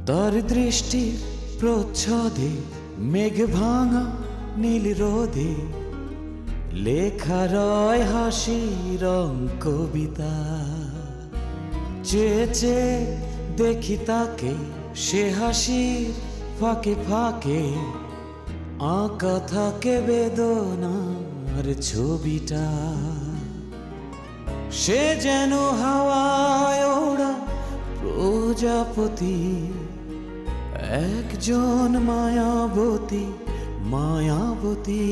তার দৃষ্টির প্রচ্ছদে মেঘ ভাঙা নীল রোদে লেখা রয় হাসির কবিতা। চেয়ে চেয়ে দেখি তাকে, সে হাসির ফাঁকে ফাঁকে আঁকা থাকে বেদনার ছবিটা। সে যেন হাওয়ায় ওড়া প্রজাপতি, একজন মায়াবতী মায়াবতী।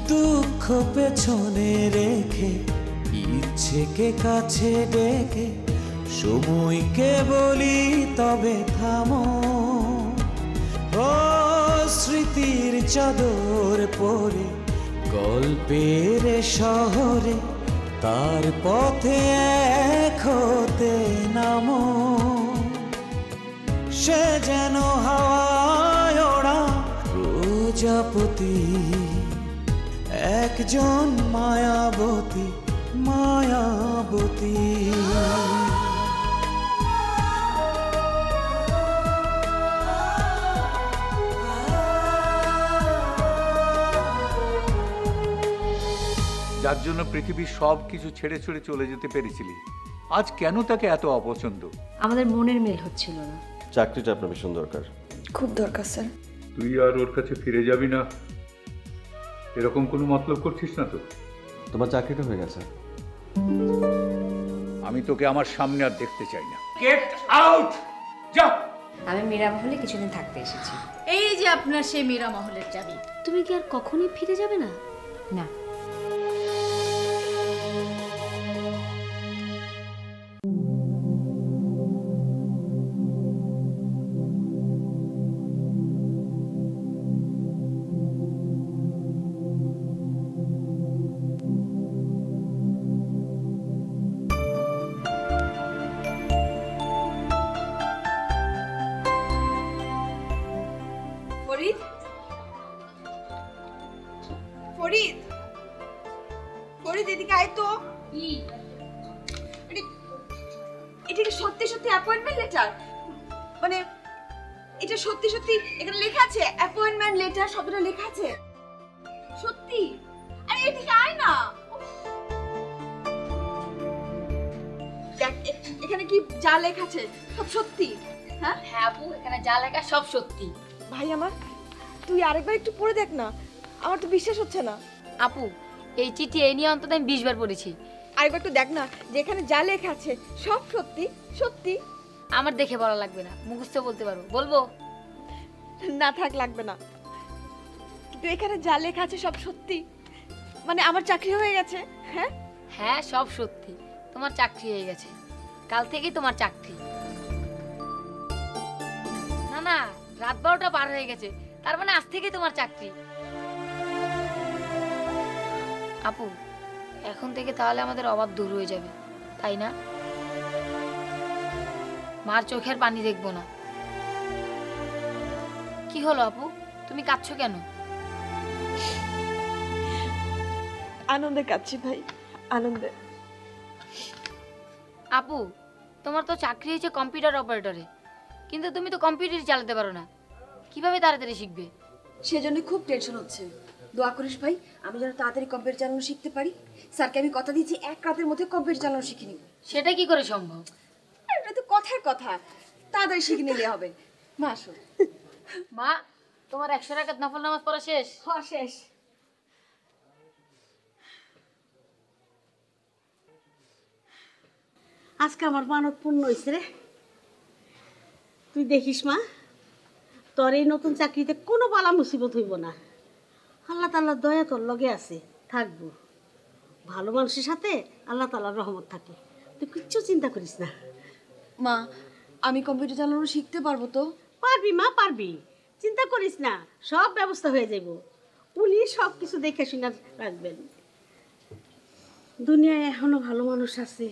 দুঃখ পেছনে রেখে ইচ্ছেকে কাছে ডেকে সময়কে বলি তবে থামো। ও স্মৃতির চাদর পরে গল্পের শহরে তার পথে এক হতে নামো। সে যেন হাওয়ায় ওড়া প্রজাপতি, একজন মায়াবতী মায়াবতী। যার জন্য পৃথিবীর সব কিছু ছেড়ে ছেড়ে চলে যেতে পেরেছিলি, আজ কেন তাকে এত অপছন্দ? আমাদের মনের মিল হচ্ছিল না। চাকরিটা আপনার ভীষণ দরকার। খুব দরকার স্যার। তুই আর ওর কাছে ফিরে যাবি না এরকম কোনো মতলব করছিস না তো? তোমার চাকরিটা হয়ে গেছে। আমি তোকে আমার সামনে আর দেখতে চাই না। Get out! যা। আমি মীরা মহলে কিছুদিন থাকতে এসেছি। এই যে আপনার সেই মীরা মহলের চাবি। তুমি কি আর কখনোই ফিরে যাবে না? না। এটা কি সত্যি সত্যি অ্যাপয়েন্টমেন্ট লেটার? মানে এটা সত্যি সত্যি এখানে লেখা আছে অ্যাপয়েন্টমেন্ট লেটার, শব্দটা লেখা আছে সত্যি? আরে এদিকে আয় না। দেখ এখানে কি যা লেখা আছে সব সত্যি? হ্যাঁ হ্যাঁ আপু, এখানে যা লেখা সব সত্যি। ভাই আমার, তুই আরেকবার একটু পড়ে দেখ না, আমার তো বিশ্বাস হচ্ছে না। আপু এই চিঠি এই নিয়ে অন্তত আমি 20 বার পড়েছি। আরেকবার একটু দেখ না যে এখানে যা লেখা আছে সব সত্যি সত্যি। আমার দেখে বলা লাগবে না, মুখস্থ বলতে পারবো। বলবো? না থাক, লাগবে না। কিন্তু এখানে যা লেখা আছে সব সত্যি, মানে আমার চাকরি হয়ে গেছে? হ্যাঁ হ্যাঁ সব সত্যি, তোমার চাকরি হয়ে গেছে। কাল থেকেই তোমার চাকরি। না না, রাত 12টা পার হয়ে গেছে, তার মানে আজ থেকেই তোমার চাকরি। আপু এখন থেকে তাহলে আমাদের অভাব দূর হয়ে যাবে, তাই না? মার চোখের পানি দেখবো না। কি হলো আপু, তুমি কাঁদছো কেন? আনন্দে কাচ্ছি ভাই, আনন্দে। আপু তোমার তো চাকরি হয়েছে কম্পিউটার অপারেটরে, কিন্তু তুমি তো কম্পিউটার চালাতে পারো না, কিভাবে তাড়াতাড়ি শিখবে? সেজন্য খুব টেনশন হচ্ছে। দোয়া করিস ভাই, আমি যেন তাড়াতাড়ি কম্পিউটার চালানো শিখতে পারি। স্যারকে আমি কথা দিয়েছি এক রাতের মধ্যে কম্পিউটার চালানো শিখে নিব। সেটা কি করে সম্ভব? এটা তো কথার কথা, তাড়াতাড়ি শিখে নিলে হবে। মা আসো। মা তোমার 100 রাকাত নফল নামাজ পড়া শেষ? হ্যাঁ শেষ। আজকে আমার মানত পূর্ণ হয়েছে রে। তুই দেখিস মা, তোর এই নতুন চাকরিতে কোনো বালা মুসিবত হইব না। আল্লাহ তাআলার দয়া তোর লগে আছে, থাকবো। ভালো মানুষের সাথে আল্লাহ তাআলার রহমত থাকে, তুই কিচ্ছু চিন্তা করিস না। মা আমি কম্পিউটার চালানো শিখতে পারবো তো? পারবি মা, পারবি, চিন্তা করিস না, সব ব্যবস্থা হয়ে যাইব। উনি সব কিছু দেখে শুনে রাখবেন। দুনিয়ায় এখনো ভালো মানুষ আছে,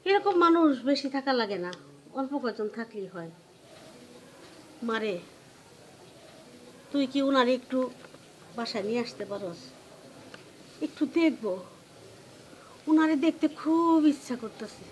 এরকম মানুষ বেশি থাকা লাগে না, অল্প কজন থাকলেই হয়। মারে, তুই কি উনারে একটু বাসায় নিয়ে আসতে পারস? একটু দেখবো, উনারে দেখতে খুব ইচ্ছা করতেছে।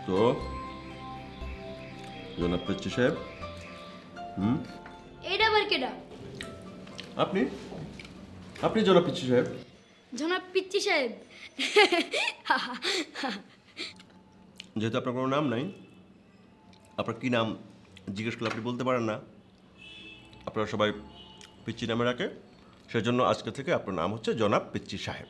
তো জনাব পিচ্চি সাহেব, এইটা আবার কেডা? আপনি আপনি জনাব পিচ্চি সাহেব। জনাব পিচ্চি সাহেব। যেহেতু আপনার কোনো নাম নাই, আপনার কি নাম জিজ্ঞেস করলে আপনি বলতে পারেন না, আপনারা সবাই পিচ্চি নামে রাখে, সেজন্য আজকে থেকে আপনার নাম হচ্ছে জনাব পিচ্চি সাহেব।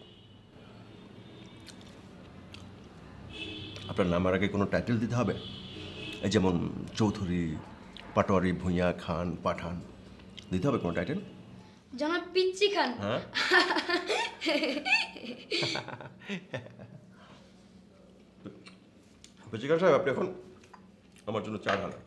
আপনার নামের আগে কোনো টাইটেল দিতে হবে? এই যেমন চৌধুরী, পাটোয়ারি, ভূঁইয়া, খান, পাঠান, দিতে হবে কোনো টাইটেল? জনাব পিচ্চি খান। হ্যাঁ। পিচ্চি খান সাহেব, আপনি এখন আমার জন্য চা ঢালেন।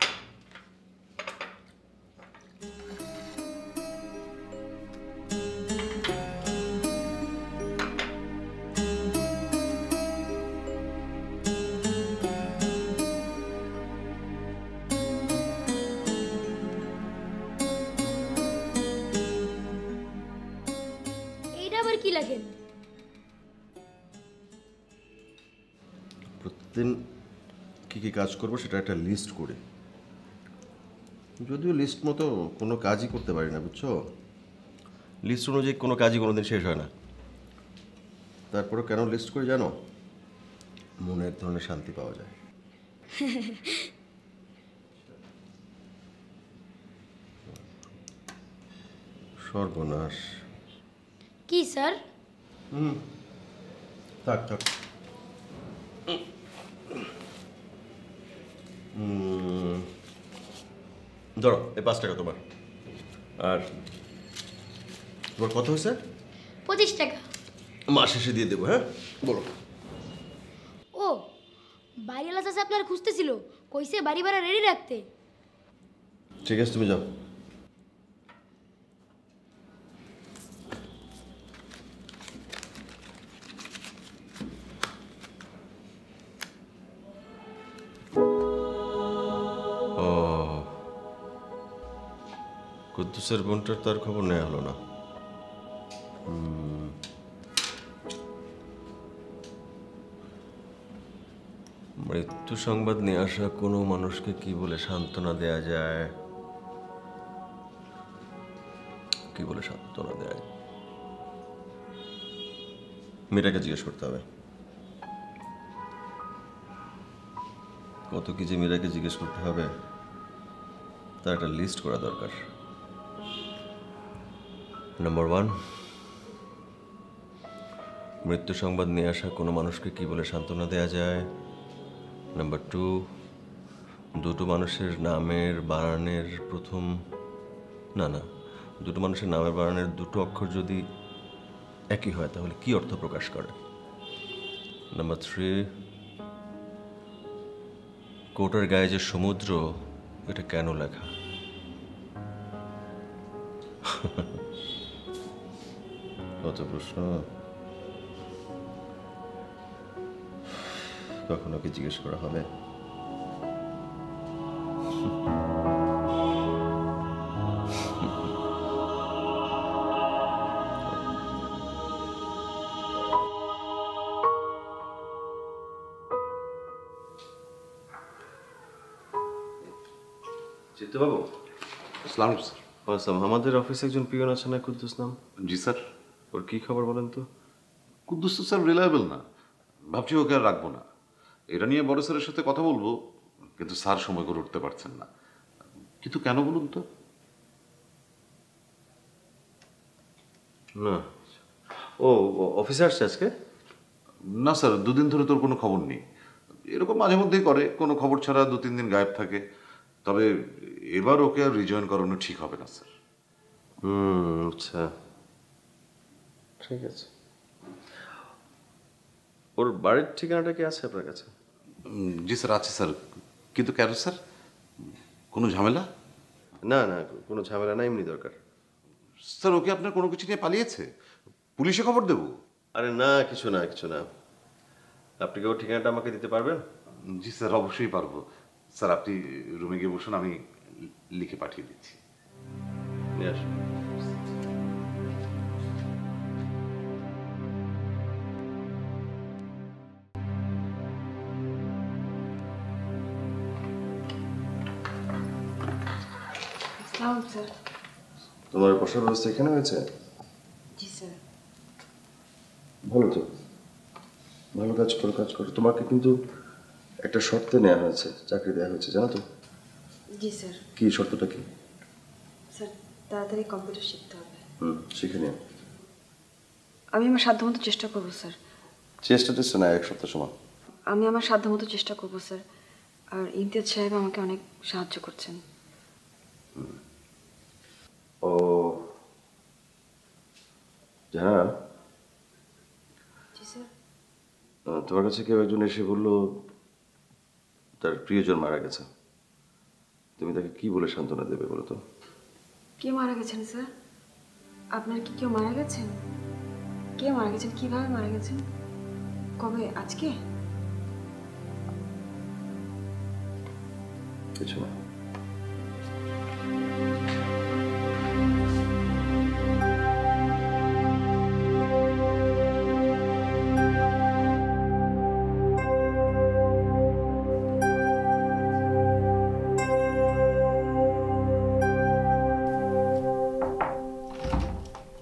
এইটা আবার কি লেখেন? প্রতিদিন কী কী কাজ করবো সেটা একটা লিস্ট করে, যদিও লিস্ট মতো কোনো কাজই করতে পারি না, বুঝছো? লিস্ট অনুযায়ী কোনো কাজই কোনোদিন শেষ হয় না। তারপরে কেন লিস্ট করে জানো? মনে এক ধরনের শান্তি পাওয়া যায়। সর্বনাশ। কি স্যার? থাক থাক। ধরো এই 5 টাকা তোমার। আর তোমার কত হয়েছে? 25 টাকা। মাস শেষে দিয়ে দেবো। হ্যাঁ, বলো। ও, বাড়িওয়ালা চাচা আপনার খুঁজতেছিল, কইছে বাড়ি ভাড়া রেডি রাখতে। ঠিক আছে, তুমি যাও। কুদ্দুসের বোনটার তার খবর নেওয়া হলো না। মৃত্যু সংবাদ নিয়ে আসা কোনো মানুষকে কি বলে সান্ত্বনা দেয়া যায়? কি বলে সান্ত্বনা দেয়া যায়? মেয়েটাকে জিজ্ঞেস করতে হবে। কত কি যে মীরাকে জিজ্ঞেস করতে হবে তার একটা লিস্ট করা দরকার। নাম্বার 1, মৃত্যু সংবাদ নিয়ে আসা কোনো মানুষকে কি বলে সান্ত্বনা দেয়া যায়। নাম্বার 2, দুটো মানুষের নামের বানানের প্রথম দুটো মানুষের নামের বানানের দুটো অক্ষর যদি একই হয় তাহলে কি অর্থ প্রকাশ করে। নাম্বার 3, কোটার গায়ে যে সমুদ্র, এটা কেন লেখা? কত প্রশ্ন, কখনো কি জিজ্ঞেস করা হবে? চিত্তবাবু, আসসালামু আলাইকুম স্যার। আসসালাম। আমাদের অফিসে একজন পিয়ন আছে না, কুদ্দুস নাম? জি স্যার। ওর কি খবর বলেন তো? কুদ্দুস তো স্যার রিলায়েবল না, ভাবছি ওকে আর রাখবো না। এটা নিয়ে বড় স্যারের সাথে কথা বলবো, কিন্তু স্যার সময় করে উঠতে পারছেন না। কিন্তু কেন বলুন তো? না, ও অফিসে আসছে আজকে? না স্যার, 2 দিন ধরে তোর কোনো খবর নেই। এরকম মাঝে মধ্যেই করে, কোনো খবর ছাড়া 2-3 দিন গায়েব থাকে। তবে এবার ওকে আর রিজয়েন করানো ঠিক হবে না স্যার। আচ্ছা, ঠিক আছে। ওর বাড়ির ঠিকানাটা কি আছে আপনার কাছে? জি স্যার, আছে স্যার। কিন্তু কেন স্যার, কোনো ঝামেলা? না না, কোনো ঝামেলা না, এমনি দরকার। স্যার ওকে আপনার কোনো কিছু নিয়ে পালিয়েছে? পুলিশে খবর দেবো? আরে না, কিছু না কিছু না। আপনি কি ওর ঠিকানাটা আমাকে দিতে পারবেন? জি স্যার, অবশ্যই পারবো। স্যার আপনি রুমে গিয়ে বসুন, আমি লিখে পাঠিয়ে দিচ্ছি। নিয়ে আসুন। স্যার। তোমার বসার ব্যবস্থা এখানে হয়েছে? জি স্যার। ভালো তো, ভালো কাজ করো কাজ করো। তোমাকে কিন্তু একটা শর্তে নেওয়া হয়েছে, চাকরি দেওয়া হয়েছে, জানো তো? জি স্যার। কি শর্তটা কি? স্যার তাড়াতাড়ি কম্পিউটার শিখতে হবে। শিখে নিও। আমি আমার সাধ্যমতো চেষ্টা করব স্যার। চেষ্টা টেস্টা না, 1 সপ্তাহ সময়। আমি আমার সাধ্যমতো চেষ্টা করব স্যার। আর ইমতিয়াজ সাহেব আমাকে অনেক সাহায্য করছেন। ও জানা, জি স্যার। তোমার কাছে কেউ একজন এসে বললো তার প্রিয়জন মারা গেছে। তুমি তাকে কি বলে সান্ত্বনা দেবে বলো তো? কে মারা গেছেন স্যার? আপনার কি কেউ মারা গেছেন? কে মারা গেছেন? কিভাবে মারা গেছেন? কবে? আজকে? কিছু না।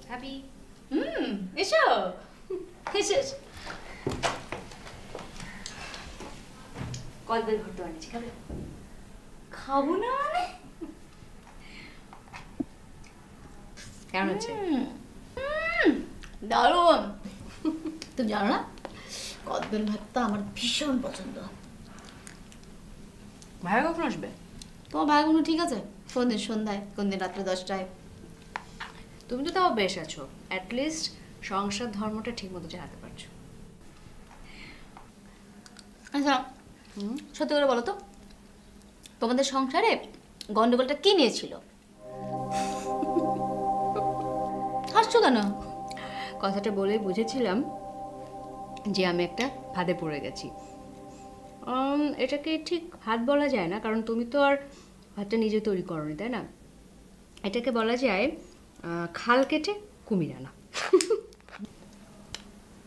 ভাবি এসো এসো এসো। কদবেল ভর্তা বানিয়েছি, খাবে? খাবো না মানে? কেমন হচ্ছে? দারুণ। তুমি জানো না, কদবেল ভাতটা আমার ভীষণ পছন্দ। ভাইয়া কখন আসবে? তোমার ভাই কোনো ঠিক আছে? কোন দিন সন্ধ্যায়, কোন দিন রাত্রে 10টায়। তুমি তো তাও বেশ আছো, অ্যাটলিস্ট সংসার ধর্মটা ঠিক মতো জানাতে পারছো। আচ্ছা সত্যি করে বলো তো, তোমাদের সংসারে গন্ডগোলটা কি নিয়েছিল? হাসছো কেন? কথাটা বলে বুঝেছিলাম যে আমি একটা ফাঁদে পড়ে গেছি। এটাকে ঠিক ফাঁদ বলা যায় না, কারণ তুমি তো আর ভাতটা নিজে তৈরি করোনি, তাই না? এটাকে বলা যায় খাল কেটে কুমির আনা।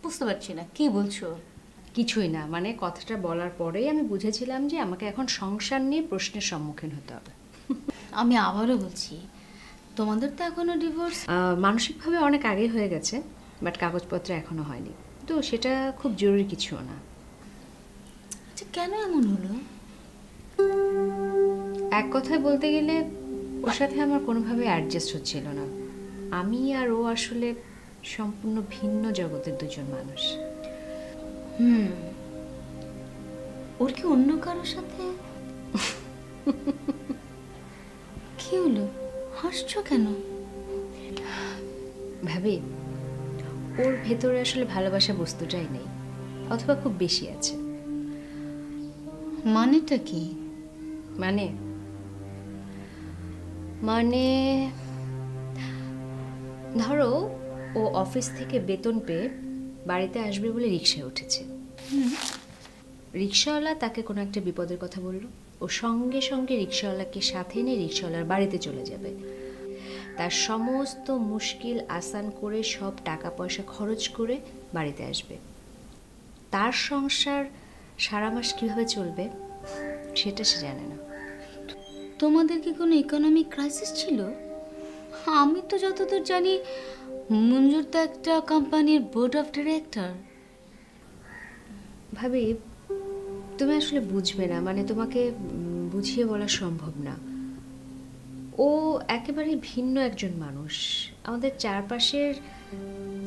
বুঝতে পারছি না কি বলছো। কিছুই না, মানে কথাটা বলার পরেই আমি বুঝেছিলাম যে আমাকে এখন সংসার নিয়ে প্রশ্নের সম্মুখীন হতে হবে। আমি আবারও বলছি, তোমাদের তো এখনো ডিভোর্স। মানসিকভাবে অনেক আগে হয়ে গেছে, বাট কাগজপত্র এখনো হয়নি, তো সেটা খুব জরুরি কিছুও না। আচ্ছা কেন এমন হলো? এক কথায় বলতে গেলে ওর সাথে আমার কোনোভাবে অ্যাডজাস্ট হচ্ছিল না। আমি আর ও আসলে সম্পূর্ণ ভিন্ন জগতের দুজন মানুষ। ওর কি অন্য কারোর সাথে? কি হলো, হাসছো কেন? ভাবি, ওর ভেতরে আসলে ভালোবাসা বস্তুটাই নেই, অথবা খুব বেশি আছে। মানেটা কি? মানে মানে ধরো ও অফিস থেকে বেতন পেয়ে বাড়িতে আসবে বলে রিকশায় উঠেছে। রিকশাওয়ালা তাকে কোনো একটা বিপদের কথা বলল, ও সঙ্গে সঙ্গে রিকশাওয়ালাকে সাথে নিয়ে রিকশাওয়ালার বাড়িতে চলে যাবে। তার সমস্ত মুশকিল আসান করে সব টাকা পয়সা খরচ করে বাড়িতে আসবে। তার সংসার সারা মাস কীভাবে চলবে সেটা সে জানে না। তোমাদের কি কোনো ইকোনমিক ক্রাইসিস ছিল? আমি তো যতদূর জানি মঞ্জুর তো একটা কোম্পানির বোর্ড অফ ডিরেক্টর। ভাবি, তুমি আসলে বুঝবে না, মানে তোমাকে বুঝিয়ে বলা সম্ভব না। ও একেবারে ভিন্ন একজন মানুষ। আমাদের চারপাশের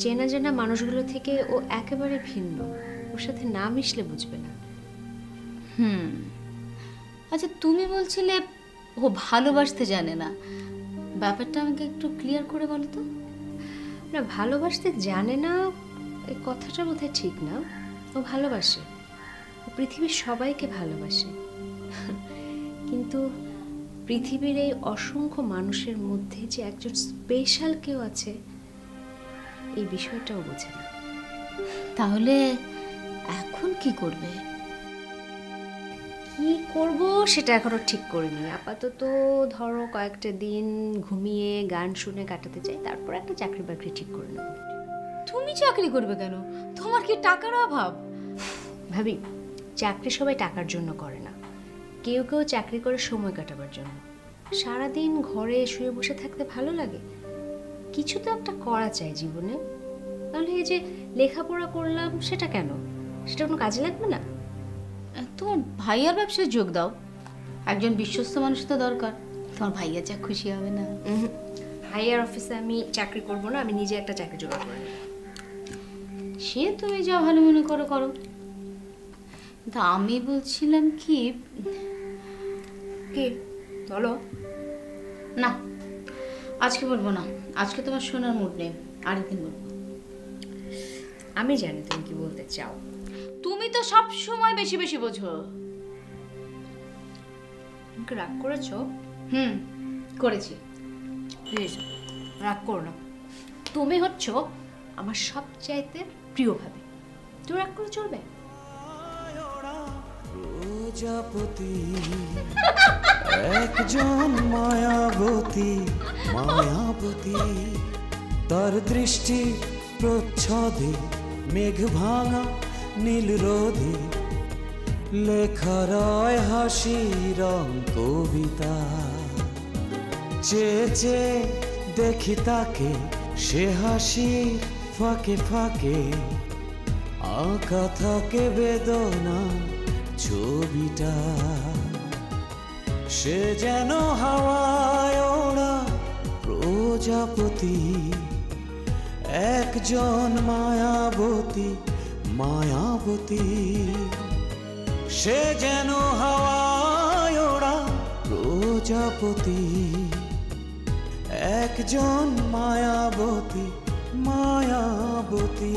চেনা জানা মানুষগুলো থেকে ও একেবারে ভিন্ন। ওর সাথে না মিশলে বুঝবে না। আচ্ছা তুমি বলছিলে ও ভালোবাসতে জানে না, ব্যাপারটা আমাকে একটু ক্লিয়ার করে বলো তো। না, ভালোবাসতে জানে না এই কথাটা বোধহয় ঠিক না। ও ভালোবাসে, ও পৃথিবীর সবাইকে ভালোবাসে, কিন্তু পৃথিবীর এই অসংখ্য মানুষের মধ্যে যে একজন স্পেশাল কেউ আছে এই বিষয়টাও বোঝে না। তাহলে এখন কি করবে? কি করব সেটা এখনো ঠিক করিনি। আপাতত ধরো কয়েকটা দিন ঘুমিয়ে গান শুনে কাটাতে চাই, তারপর একটা চাকরি বাকরি ঠিক করে নেব। তুমি চাকরি করবে কেন? তোমার কি টাকার অভাব? ভাবি, চাকরি সবাই টাকার জন্য করে না, কেউ কেউ চাকরি করে সময় কাটাবার জন্য। সারাদিন ঘরে শুয়ে বসে থাকতে ভালো লাগে, কিছু তো একটা করা চাই জীবনে। তাহলে এই যে লেখাপড়া করলাম সেটা কেন? সেটা কোনো কাজে লাগবে না? তোমার ভাইয়ার ব্যবসায় যোগ দাও, একজন বিশ্বস্ত মানুষ তো দরকার। তোমার ভাইয়া যা খুশি হবে না। ভাইয়ার অফিসে আমি চাকরি করব না, আমি নিজে একটা চাকরি জোগাড় করে নেব। সে তুমি যা ভালো মনে করো করো। তা আমি বলছিলাম কি বলো। না, আজকে বলবো না, আজকে তোমার শোনার মুড নেই, আরেকদিন বলবো। আমি জানি তুমি কি বলতে চাও। তুমি তো সব সময় বেশি বেশি বোঝো। তুমি রাগ করেছো? করেছি। প্লিজ রাগ করো না, তুমি হচ্ছ আমার সবচাইতে প্রিয় ভাবি, তুমি রাগ করে চলবে? প্রজাপতি একজন মায়াবতী, মায়াবতী তার দৃষ্টি প্রচ্ছদে মেঘ ভাঙা নীল রোদে লেখা রয় হাসি রং কবিতা। চেয়ে চেয়ে দেখি তাকে, সে হাসির ফাঁকে ফাঁকে আঁকা থাকে বেদনা ছবিটা। সে যেন হাওয়ায় ওড়া প্রজাপতি, একজন মায়াবতী, মায়াবতী। সে যেন হাওয়ায় ওড়া প্রজাপতি, একজন মায়াবতী, মায়াবতী।